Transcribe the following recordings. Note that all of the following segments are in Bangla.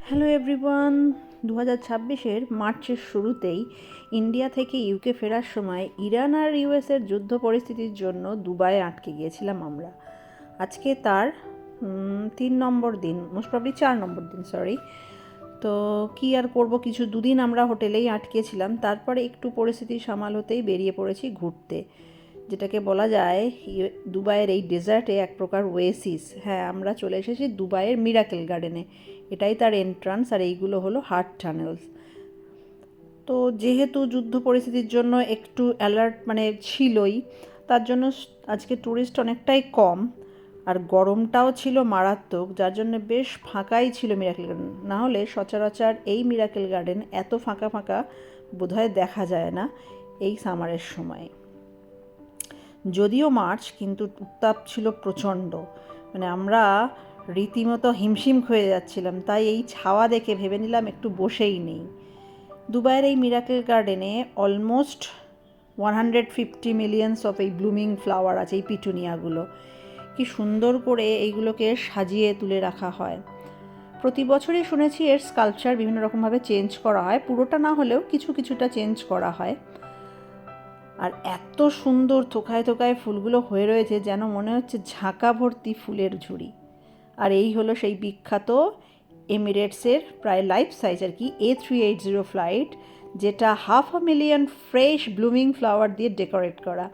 হ্যালো এভরিওয়ান, 2026-এর মার্চের শুরুতেই ইন্ডিয়া থেকে ইউকে ফেরার সময় ইরান আর ইউএসের যুদ্ধ পরিস্থিতির জন্য দুবাইয়ে আটকে গিয়েছিলাম আমরা। আজকে তার 3 নম্বর দিন, মোস্ট প্রবলি 4 নম্বর দিন, সরি। তো কী আর করব, কিছু দুদিন আমরা হোটেলেই আটকেছিলাম। তারপরে একটু পরিস্থিতি সামাল হতেই বেরিয়ে পড়েছি ঘুরতে, যেটাকে বলা যায় দুবাইয়ের এই ডেজার্টে এক প্রকার ওয়েসিস। হ্যাঁ, আমরা চলে এসেছি দুবাইয়ের মিরাকেল গার্ডেনে। এটাই তার এন্ট্রান্স, আর এইগুলো হলো হার্ট টানেলস। তো যেহেতু যুদ্ধ পরিস্থিতির জন্য একটু অ্যালার্ট ছিলই, তার জন্য আজকে ট্যুরিস্ট অনেকটাই কম, আর গরমটাও ছিল মারাত্মক, যার জন্য বেশ ফাঁকাই ছিল মিরাকেল গার্ডেন। না হলে সচরাচর এই মিরাকেল গার্ডেন এত ফাঁকা ফাঁকা বোধহয় দেখা যায় না এই সামারের সময়। যদিও মার্চ, কিন্তু উত্তাপ ছিল প্রচণ্ড। আমরা রীতিমতো হিমশিম হয়ে যাচ্ছিলাম, তাই এই ছাওয়া দেখে ভেবে নিলাম একটু বসেই নেই। দুবাইয়ের এই মিরাকেল গার্ডেনে অলমোস্ট 150 মিলিয়নস অফ এই ব্লুমিং ফ্লাওয়ার আছে, এই পিটুনিয়াগুলো। কি সুন্দর করে এইগুলোকে সাজিয়ে তুলে রাখা হয়। প্রতি বছরই শুনেছি এর স্কাল্পচার বিভিন্ন রকমভাবে চেঞ্জ করা হয়, পুরোটা না হলেও কিছুটা চেঞ্জ করা হয়। আর এত সুন্দর থোকায় থোকায় ফুলগুলো হয়ে রয়েছে, যেন মনে হচ্ছে ঝাঁকা ভর্তি ফুলের ঝুড়ি। আর এই হলো সেই বিখ্যাত এমিরেটসের প্রায় লাইফ সাইজ আর কি A380 ফ্লাইট, যেটা 500,000 ফ্রেশ ব্লুমিং ফ্লাওয়ার দিয়ে ডেকোরেট করা,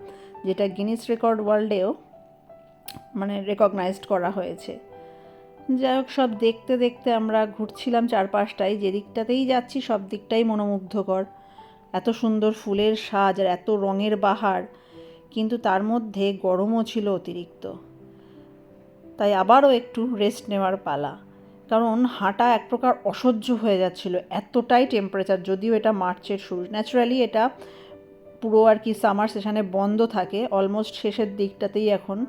যেটা গিনিস রেকর্ড ওয়ার্ল্ডেও রেকগনাইজড করা হয়েছে। যাই হোক, সব দেখতে দেখতে আমরা ঘুরছিলাম চারপাশটাই, যেদিকটাতেই যাচ্ছি সব দিকটাই মনোমুগ্ধকর। এত সুন্দর ফুলের সাজ আর এত রঙের বাহার, কিন্তু তার মধ্যে গরমও ছিল অতিরিক্ত। তাই আবারও একটু রেস্ট নেওয়ার পালা, কারণ হাঁটা এক প্রকার অসহ্য হয়ে যাচ্ছিল, এতটাই টেম্পারেচার। যদিও এটা মার্চের শুরু, ন্যাচারালি এটা পুরো আর কি সামার সেশনে বন্ধ থাকে, অলমোস্ট শেষের দিকটাতেই এখন।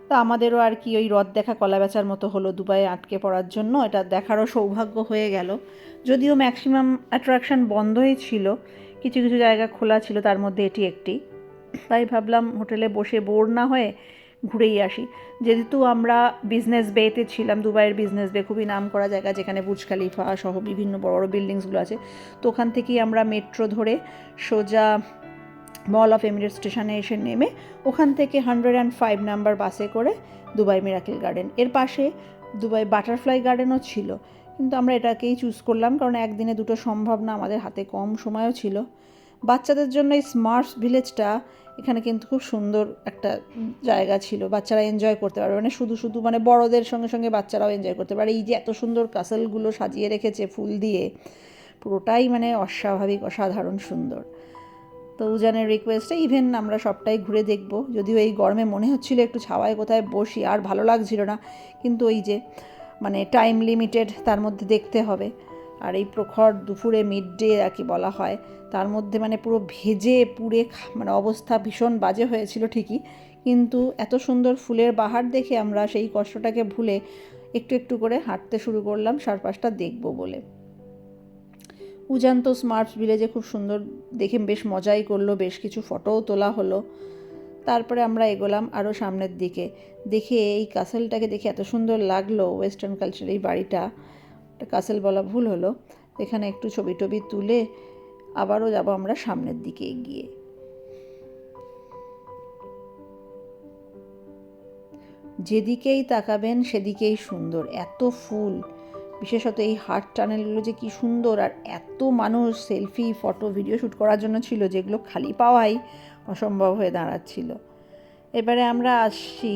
তা আমাদেরও আর কি ওই রথ দেখা কলা বেচার মতো হলো দুবাইয়ে আটকে পড়ার জন্য। এটা দেখারও সৌভাগ্য হয়ে গেল। যদিও ম্যাক্সিমাম অ্যাট্রাকশন বন্ধই ছিল, কিছু কিছু জায়গা খোলা ছিল, তার মধ্যে এটি একটি। তাই ভাবলাম হোটেলে বসে বোর না হয়ে ঘুরেই আসি। যেহেতু আমরা বিজনেস বেতে ছিলাম, দুবাইয়ের বিজনেস বে খুবই নাম করা জায়গা, যেখানে বুর্জ খালিফা সহ বিভিন্ন বড় বড় বিল্ডিংসগুলো আছে। তো ওখান থেকেই আমরা মেট্রো ধরে সোজা মল অফ এমিরেটস স্টেশনে এসে নেমে ওখান থেকে 105 নাম্বার বাসে করে দুবাই মিরাকেল গার্ডেন। এর পাশে দুবাই বাটারফ্লাই গার্ডেনও ছিল, কিন্তু আমরা এটাকেই চুজ করলাম, কারণ একদিনে দুটো সম্ভব না, আমাদের হাতে কম সময়ও ছিল। বাচ্চাদের জন্য এই স্মার্ট ভিলেজটা এখানে কিন্তু খুব সুন্দর একটা জায়গা ছিল, বাচ্চারা এনজয় করতে পারবে, শুধু বড়দের সঙ্গে সঙ্গে বাচ্চারাও এনজয় করতে পারে। এই যে এত সুন্দর কাসেলগুলো সাজিয়ে রেখেছে ফুল দিয়ে, পুরোটাই অস্বাভাবিক, অসাধারণ সুন্দর। তো উজানের রিকোয়েস্টে ইভেন আমরা সবটাই ঘুরে দেখব। যদিও এই গরমে মনে হচ্ছিল একটু ছাওয়ায় কোথায় বসি, আর ভালো লাগছিল না, কিন্তু ওই যে টাইম লিমিটেড, তার মধ্যে দেখতে হবে। আর এই প্রখর দুপুরে মিড ডে আর কি বলা হয়, তার মধ্যে পুরো ভেজে পুড়ে অবস্থা ভীষণ বাজে হয়েছিল ঠিকই, কিন্তু এত সুন্দর ফুলের বাহার দেখে আমরা সেই কষ্টটাকে ভুলে একটু একটু করে হাঁটতে শুরু করলাম চারপাশটা দেখব বলে। উজান তো স্মার্ট ভিলেজে খুব সুন্দর দেখে বেশ মজাই করলো, বেশ কিছু ফটোও তোলা হলো। তারপরে আমরা এগোলাম আরও সামনের দিকে। দেখে এই কাসেলটাকে দেখে এত সুন্দর লাগলো, ওয়েস্টার্ন কালচার এই বাড়িটা, কাসেল বলা ভুল হলো। এখানে একটু ছবি টবি তুলে আবারও যাব আমরা সামনের দিকে এগিয়ে। যেদিকেই তাকাবেন সেদিকেই সুন্দর, এত ফুল, বিশেষত এই হার্ট টানেলগুলো যে কী সুন্দর। আর এত মানুষ সেলফি ফটো ভিডিও শ্যুট করার জন্য ছিল, যেগুলো খালি পাওয়াই অসম্ভব হয়ে দাঁড়াচ্ছিল। এবারে আমরা আসছি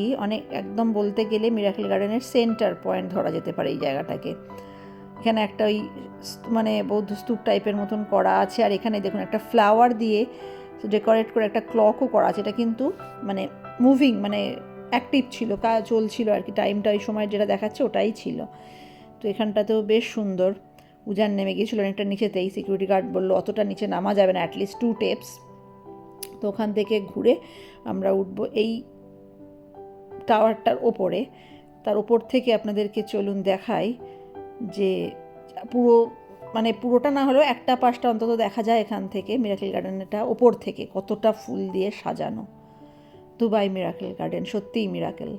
একদম বলতে গেলে মিরাকেল গার্ডেনের সেন্টার পয়েন্ট ধরা যেতে পারে এই জায়গাটাকে। এখানে একটা ওই বৌদ্ধ স্তূপ টাইপের মতন করা আছে, আর এখানে দেখুন একটা ফ্লাওয়ার দিয়ে ডেকোরেট করে একটা ক্লকও করা আছে। এটা কিন্তু মুভিং অ্যাক্টিভ ছিল, কাজ চলছিল আর কি, টাইমটা ওই সময় যেটা দেখাচ্ছে ওটাই ছিল। তো এখানটাতেও বেশ সুন্দর। উজান নেমে গিয়েছিল অনেকটা নিচেতেই, সিকিউরিটি গার্ড বললো অতটা নিচে নামা যাবে না, অ্যাটলিস্ট 2 steps। তো ওখান থেকে ঘুরে আমরা উঠবো এই টাওয়ারটার ওপরে। তার ওপর থেকে আপনাদেরকে চলুন দেখাই যে পুরো পুরোটা না হলেও একটা পাশটা অন্তত দেখা যায় এখান থেকে, মিরাকেল গার্ডেনটা ওপর থেকে কতটা ফুল দিয়ে সাজানো। দুবাই মিরাকেল গার্ডেন সত্যিই মিরাকেল।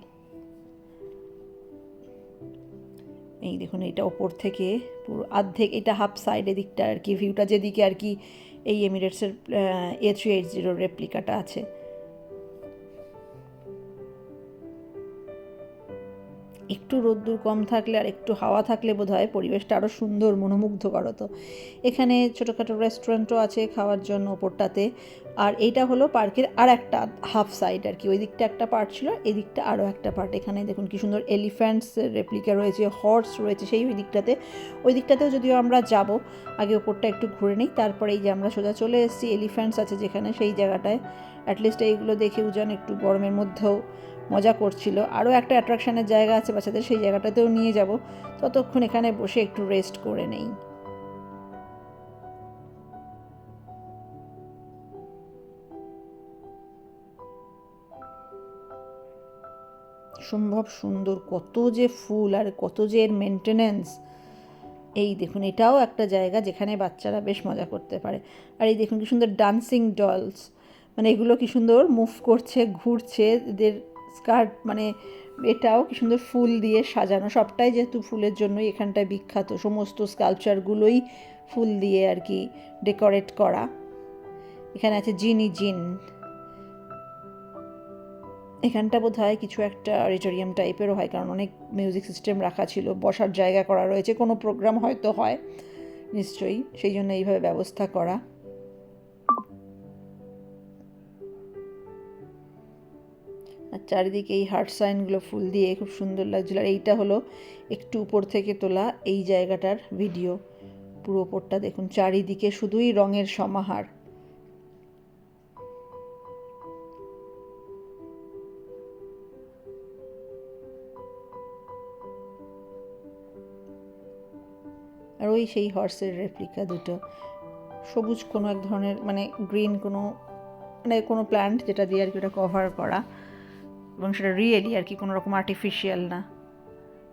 এই দেখুন, এটা ওপর থেকে পুরো অর্ধেক, এটা হাফ সাইড, এদিকটা আর কি ভিউটা, যেদিকে আর কি এই এমিরেটসের A380 রেপ্লিকাটা আছে। একটু রোদ্দুর কম থাকলে আর একটু হাওয়া থাকলে বোধহয় পরিবেশটা আরও সুন্দর, মনোমুগ্ধকর হতো। এখানে ছোটোখাটো রেস্টুরেন্টও আছে খাওয়ার জন্য ওপরটাতে। আর এইটা হলো পার্কের আর একটা হাফ সাইড আর কি, ওই দিকটা একটা পার্ট ছিল, এই দিকটা আরও একটা পার্ট। এখানে দেখুন কি সুন্দর এলিফ্যান্টসের রেপ্লিকা রয়েছে, হর্স রয়েছে সেই ওই দিকটাতে। ওই দিকটাতেও যদিও আমরা যাব, আগে ওপরটা একটু ঘুরে নিই, তারপরে এই যে আমরা সোজা চলে এসেছি এলিফ্যান্টস আছে যেখানে, সেই জায়গাটায়। অ্যাটলিস্ট এইগুলো দেখে উজান একটু গরমের মধ্যেও মজা করছিল। আরও একটা অ্যাট্রাকশানের জায়গা আছে বাচ্চাদের, সেই জায়গাটাতেও নিয়ে যাব, ততক্ষণ এখানে বসে একটু রেস্ট করে নেই। সম্ভব সুন্দর, কত যে ফুল আর কত যে এর মেনটেনেন্স। এই দেখুন, এটাও একটা জায়গা যেখানে বাচ্চারা বেশ মজা করতে পারে। আর এই দেখুন কি সুন্দর ডান্সিং ডলস, মানে এগুলো কি সুন্দর মুভ করছে, ঘুরছে, এদের স্কার্ট, মানে এটাও কি সুন্দর ফুল দিয়ে সাজানো, সবটাই যেহেতু ফুলের জন্যই এখানটায় বিখ্যাত, সমস্ত স্কাল্পচারগুলোই ফুল দিয়ে আর কি ডেকোরেট করা। এখানে আছে জিনি জিন, এখানটা বোধ হয় কিছু একটা অডিটোরিয়াম টাইপেরও হয়, কারণ অনেক মিউজিক সিস্টেম রাখা ছিল, বসার জায়গা করা রয়েছে, কোনো প্রোগ্রাম হয়তো হয় নিশ্চয়ই, সেই জন্য এইভাবে ব্যবস্থা করা। আর চারিদিকে এই হার্ট সাইনগুলো ফুল দিয়ে খুব সুন্দর লাগছিল। আর এইটা হলো একটু উপর থেকে তোলা এই জায়গাটার ভিডিও। পুরো ওপরটা দেখুন, চারিদিকে শুধুই রঙের সমাহার। আর ওই সেই হর্সের রেপ্লিকা দুটো, সবুজ কোনো এক ধরনের, মানে গ্রিন কোনো, মানে কোনো প্ল্যান্ট যেটা দিয়ে আর কি ওটা কভার করা, এবং সেটা রিয়েলি আর কি কোনো রকম আর্টিফিশিয়াল না।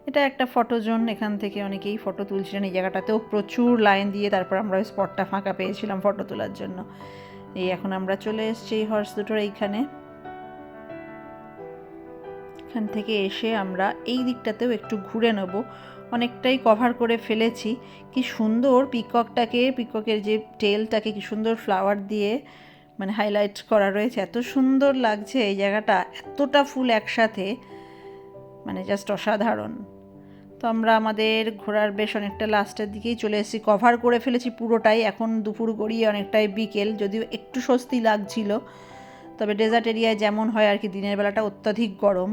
এটা একটা ফটো জোন, এখান থেকে অনেকেই ফটো তুলছিলেন। এই জায়গাটাতেও প্রচুর লাইন দিয়ে তারপর আমরা ওই স্পটটা ফাঁকা পেয়েছিলাম ফটো তোলার জন্য। এই এখন আমরা চলে এসেছি এই হর্স দুটোর এইখানে। এখান থেকে এসে আমরা এই দিকটাতেও একটু ঘুরে নেব, অনেকটাই কভার করে ফেলেছি। কি সুন্দর পিককটাকে, পিককের যে টেলটাকে কি সুন্দর ফ্লাওয়ার দিয়ে মানে হাইলাইট করা রয়েছে, এত সুন্দর লাগছে এই জায়গাটা, এতটা ফুল একসাথে, মানে জাস্ট অসাধারণ। তো আমরা আমাদের ঘোরার বেশ অনেকটা লাস্টের দিকেই চলে এসেছি, কভার করে ফেলেছি পুরোটাই। এখন দুপুর গড়িয়ে অনেকটাই বিকেল, যদিও একটু স্বস্তি লাগছিল। তবে ডেজার্ট এরিয়ায় যেমন হয় আর কি, দিনের বেলাটা অত্যাধিক গরম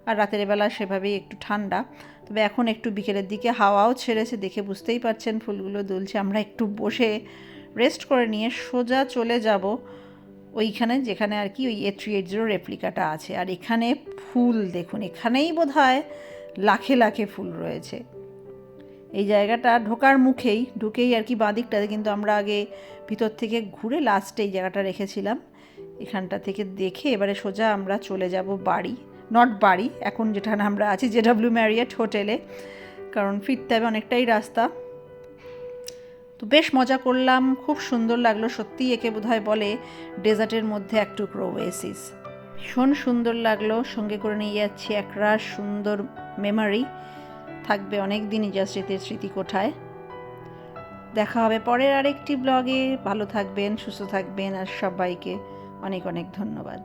আর রাতের বেলা সেভাবেই একটু ঠান্ডা। তবে এখন একটু বিকেলের দিকে হাওয়াও ছেড়েছে, দেখে বুঝতেই পারছেন ফুলগুলো দুলছে। আমরা একটু বসে রেস্ট করে নিয়ে সোজা চলে যাব ওইখানে যেখানে আর কি ওই A380 রেপ্লিকাটা আছে। আর এখানে ফুল দেখুন, এখানেই বোধহয় লাখে লাখে ফুল রয়েছে। এই জায়গাটা ঢোকার মুখেই ঢুকেই আর কি বাঁদিকটাতে, কিন্তু আমরা আগে ভিতর থেকে ঘুরে লাস্টে এই জায়গাটা রেখেছিলাম। এখানটা থেকে দেখে এবারে সোজা আমরা চলে যাব বাড়ি, নট বাড়ি, এখন যেখানে আমরা আছি JW ম্যারিয়েট হোটেলে, কারণ ফিরতে হবে অনেকটাই রাস্তা। তো বেশ মজা করলাম, খুব সুন্দর লাগলো সত্যিই। একে বোধহয় বলে ডেজার্টের মধ্যে এক টুকরো ওয়েসিস। ভীষণ সুন্দর লাগলো, সঙ্গে করে নিয়ে যাচ্ছি একটা সুন্দর মেমোরি, থাকবে অনেক দিনই যা স্মৃতির স্মৃতিকোঠায়। দেখা হবে পরের আরেকটি ব্লগে। ভালো থাকবেন, সুস্থ থাকবেন, আর সবাইকে অনেক অনেক ধন্যবাদ।